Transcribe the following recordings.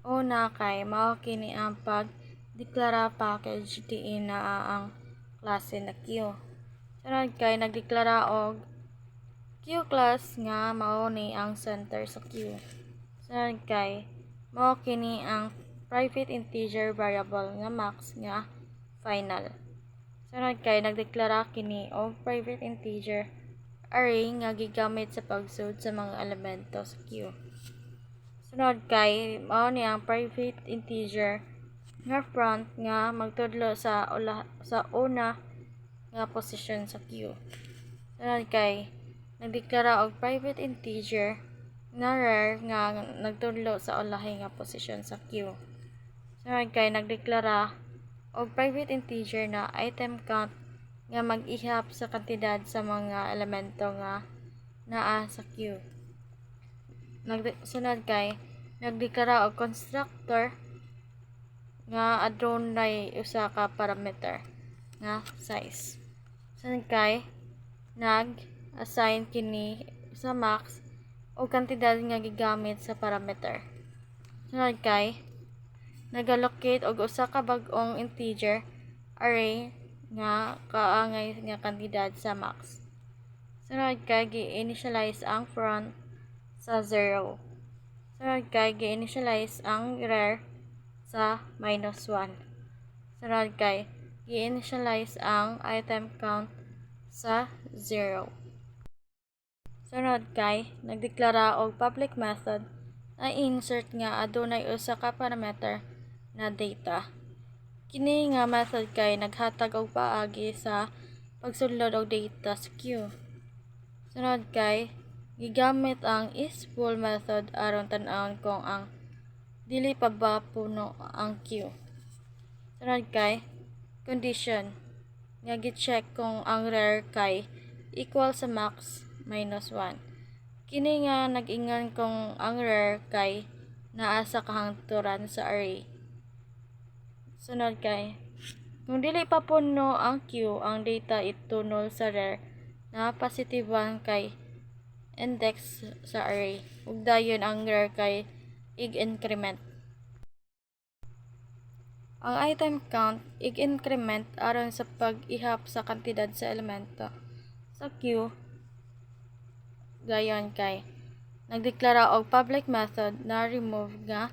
Una kay mao kini ang pagdeklara package diin naa ang klase na Q. Sunod kay nagdeklara og Q class nga mao ni ang center sa Q. Sunod kay mao kini ang private integer variable nga max nga final. Sunod kay nagdeklara kini og private integer array nga gigamit sa pagsud sa mga elemento sa Q. Sunod kay mao ni ang private integer nga front nga magtudlo sa una nga posisyon sa Q. Sunod kay nagdeklara og private integer nga rear nga nagtudlo sa ulahi nga posisyon sa Q. Sunod kay nagdeklara og private integer na item count nga mag-ihap sa kantidad sa mga elemento nga naa sa Q. Sunod kay nagdeklara og constructor nga adunay usa ka parameter nga size. Sunod kay nag-assign kini sa max o kantidad nga gigamit sa parameter. Sunod kay nag-allocate og usa ka bag-ong integer array nga kaangay nga kantidad sa max. Sunod kay gi-initialize ang front sa 0. Sunod kay gi-initialize ang rear sa -1. Sunod kay gi-initialize ang item count sa 0. Sunod kay nagdeklara og public method na insert nga adunay usa ka parameter na data. Kini nga method kay naghatag og paagi sa pagsudlod og data sa Q. Sunod kay gigamit ang isFull method aron tan-awon kung ang dili pa ba puno ang Q. Sunod kay condition nga gi-check kung ang rear kay equal sa max -1. Kini nga nag-ingon kung ang rear kay naa sa kahangturan sa array. Sunod kay kung dili pa puno ang Q, ang data itunol sa rear na positiban kay index sa array ug dayon ang rear kay ig-increment. Ang item count ig-increment aron sa pag-ihap sa kantidad sa elemento sa Q. Gayon kay nagdeklara og public method na remove nga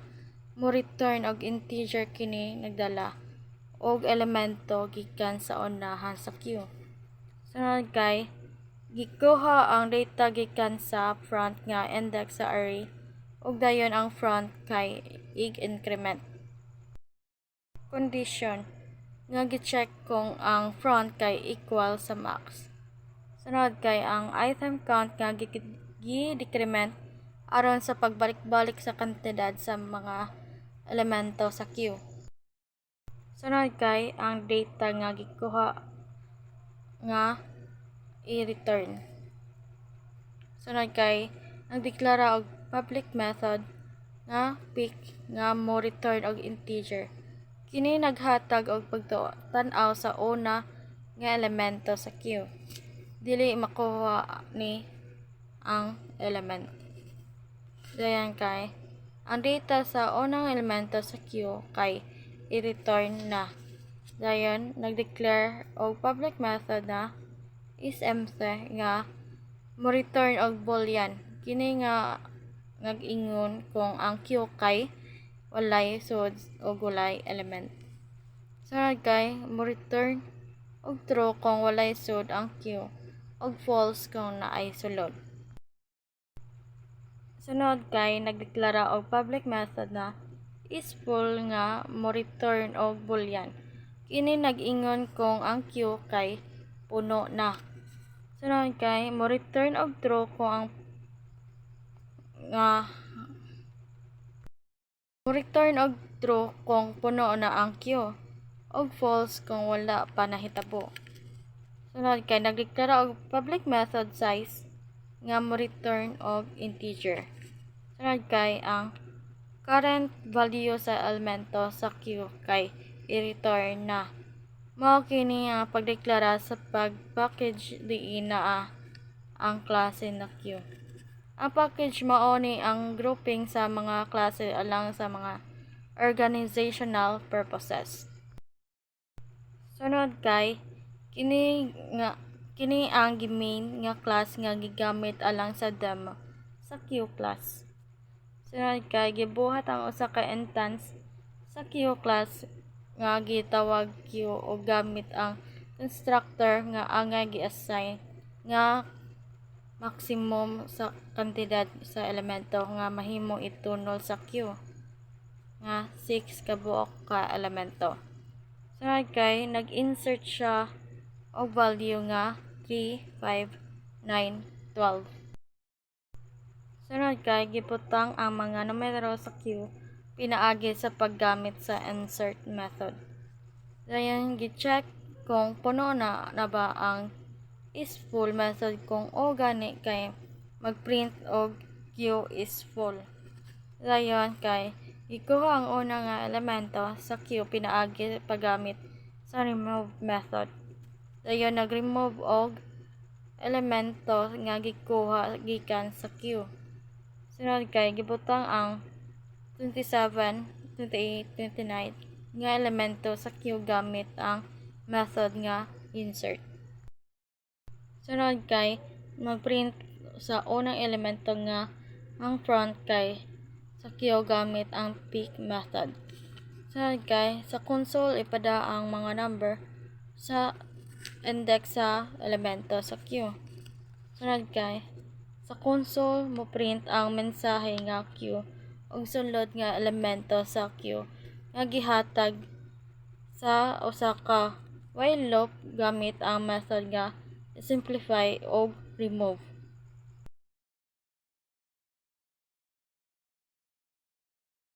mo return og integer kini nagdala og elemento gikan sa unahan sa Q. Sunod kay gikuha ang data gikan sa front nga index sa array ug dayon ang front kay ig-increment. Condition nga gi-check kung ang front kay equal sa max. Sunod kay ang item count nga gi-decrement aron sa pagbalik-balik sa kantidad sa mga elemento sa Q. Sunod kay ang data nga gikuha nga i-return. Sunod kay nagdeklara og public method nga pick nga mo return og integer. Kini naghatag og pagtan-aw sa una nga elemento sa Q. Dili makuha ni ang element. Dayon kay ang data sa unang elemento sa Q kay i-return na. Dayon nagdeclare og public method na isEmpty nga mo return og boolean. Kini nga nag-ingon kung ang Q kay walay sud o walay element. Sunod kay mo return og true kung walay sud ang Q og false kung naay sulod. Sunod kay nagdeklara og public method na isFull nga mo return og boolean. Kini nag-ingon kung ang Q kay puno na. Sunod kay mo return og true kung puno na ang Q og false kung wala pa nahitabo. Sunod kay nagdeklara og public method size nga mo return og integer. Sunod kay ang current value sa elemento sa Q kay i-return na. Mao kini ang pagdeklara sa pag-package diin naa ang klase na Q. Ang package mao ni ang grouping sa mga klase alang sa mga organizational purposes. Sunod kay kini ang main nga class nga gigamit alang sa demo sa Q class. Sunod kay gibuhat ang usa ka instance sa Q class nga gitawag Q o gamit ang constructor nga angay gi-assign nga maximum sa kantidad sa elemento nga mahimong itunol sa Q nga 6 kabuok ka elemento. Sunod kay nag-insert siya og value nga 3, 5, 9, 12. Sunod kay giputang ang mga numero sa Q pinaagi sa paggamit sa insert method. Dayon gi-check kung puno na ba ang is full method kung o gani kay magprint og Q is full. Dayon kay gikuha ang una nga elemento sa Q pinaagi paggamit sa remove method. Dayon nag-remove og elemento nga gikuha gikan sa Q. Sunod kay gibutang ang 27, 28, 29 nga elemento sa Q gamit ang method nga insert. Sunod kay magprint sa unang elemento nga ang front kay sa Q gamit ang pick method. Sunod kay sa console ipada ang mga number sa index sa elemento sa Q. Sunod kay sa console mo print ang mensahe nga Q ug sulod nga elemento sa Q nga gihatag sa usa ka while loop gamit ang method nga simplify o remove.